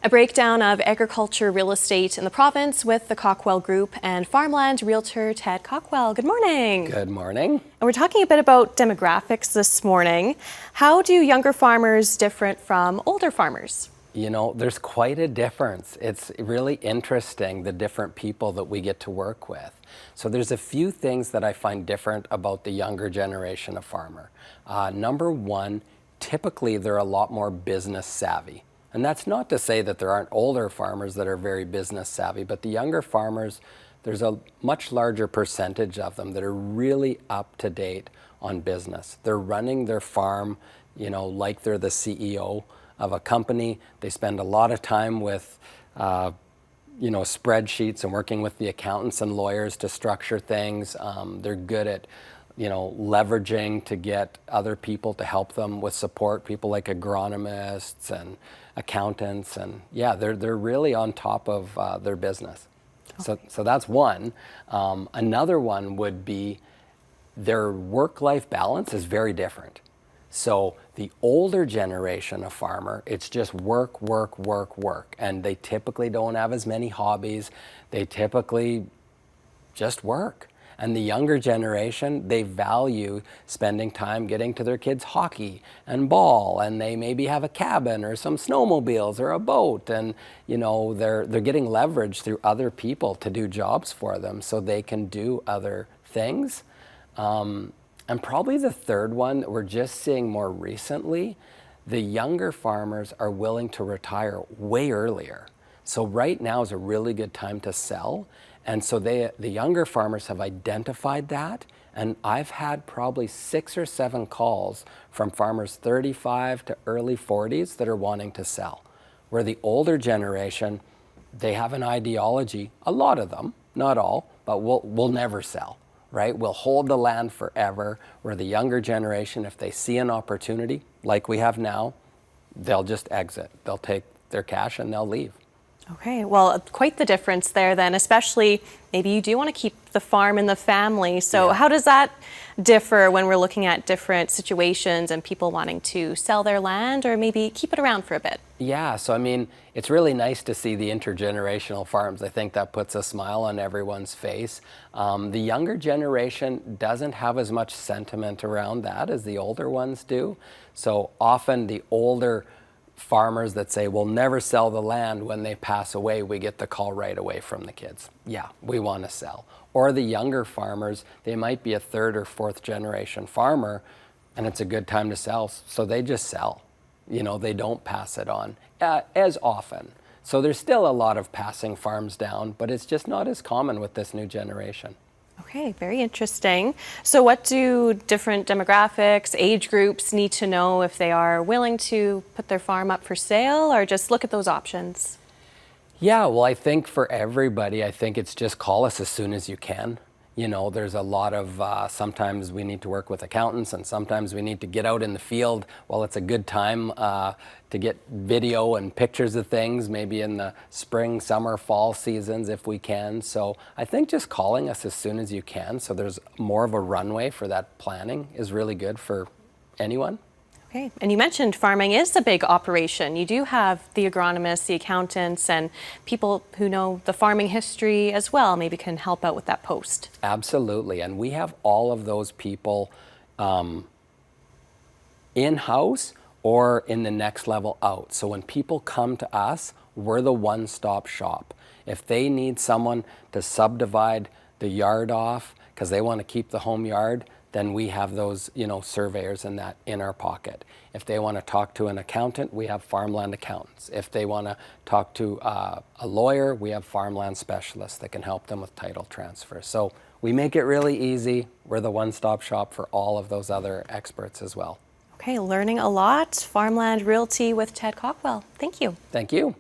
A breakdown of agriculture real estate in the province with the Cawkwell Group and farmland realtor Ted Cawkwell. Good morning. Good morning. And we're talking a bit about demographics this morning. How do younger farmers different from older farmers? You know, there's quite a difference. It's really interesting, the different people that we get to work with. So there's a few things that I find different about the younger generation of farmer. Number one, typically they're a lot more business savvy. And that's not to say that there aren't older farmers that are very business savvy, but the younger farmers, there's a much larger percentage of them that are really up to date on business. They're running their farm, you know, like they're the CEO of a company. They spend a lot of time with, you know, spreadsheets and working with the accountants and lawyers to structure things. They're good at, you know, leveraging to get other people to help them with support, people like agronomists and accountants, and yeah, they're really on top of their business. Okay. So that's one. Another one would be their work-life balance is very different. So the older generation of farmer, it's just work, work, work, work, and they typically don't have as many hobbies. They typically just work. And the younger generation, they value spending time getting to their kids' hockey and ball, and they maybe have a cabin or some snowmobiles or a boat, and you know, they're getting leverage through other people to do jobs for them so they can do other things. And probably the third one that we're just seeing more recently, the younger farmers are willing to retire way earlier. So right now is a really good time to sell. And so the younger farmers have identified that, and I've had probably 6 or 7 calls from farmers 35 to early 40s that are wanting to sell. Where the older generation, they have an ideology, a lot of them, not all, but we'll never sell, right? We'll hold the land forever. Where the younger generation, if they see an opportunity, like we have now, they'll just exit. They'll take their cash and they'll leave. Okay, well, quite the difference there then, especially maybe you do want to keep the farm in the family. So yeah. How does that differ when we're looking at different situations and people wanting to sell their land or maybe keep it around for a bit? Yeah, so I mean, it's really nice to see the intergenerational farms. I think that puts a smile on everyone's face. The younger generation doesn't have as much sentiment around that as the older ones do. So often the older farmers that say we'll never sell the land, when they pass away, we get the call right away from the kids. Yeah, we want to sell. Or the younger farmers, they might be a 3rd or 4th generation farmer, and it's a good time to sell, so they just sell. You know, they don't pass it on as often. So there's still a lot of passing farms down, but it's just not as common with this new generation. Okay, very interesting. So what do different demographics, age groups need to know if they are willing to put their farm up for sale, or just look at those options? Yeah, well, I think for everybody, I think it's just call us as soon as you can. You know, there's a lot of, sometimes we need to work with accountants, and sometimes we need to get out in the field while it's a good time to get video and pictures of things, maybe in the spring, summer, fall seasons if we can. So I think just calling us as soon as you can, so there's more of a runway for that planning, is really good for anyone. Okay, and you mentioned farming is a big operation. You do have the agronomists, the accountants, and people who know the farming history as well, maybe can help out with that post. Absolutely, and we have all of those people in-house or in the next level out. So when people come to us, we're the one-stop shop. If they need someone to subdivide the yard off because they want to keep the home yard, then we have those, you know, surveyors and that in our pocket. If they want to talk to an accountant, we have farmland accountants. If they want to talk to a lawyer, we have farmland specialists that can help them with title transfers. So we make it really easy. We're the one-stop shop for all of those other experts as well. Okay, learning a lot. Farmland Realty with Ted Cawkwell. Thank you. Thank you.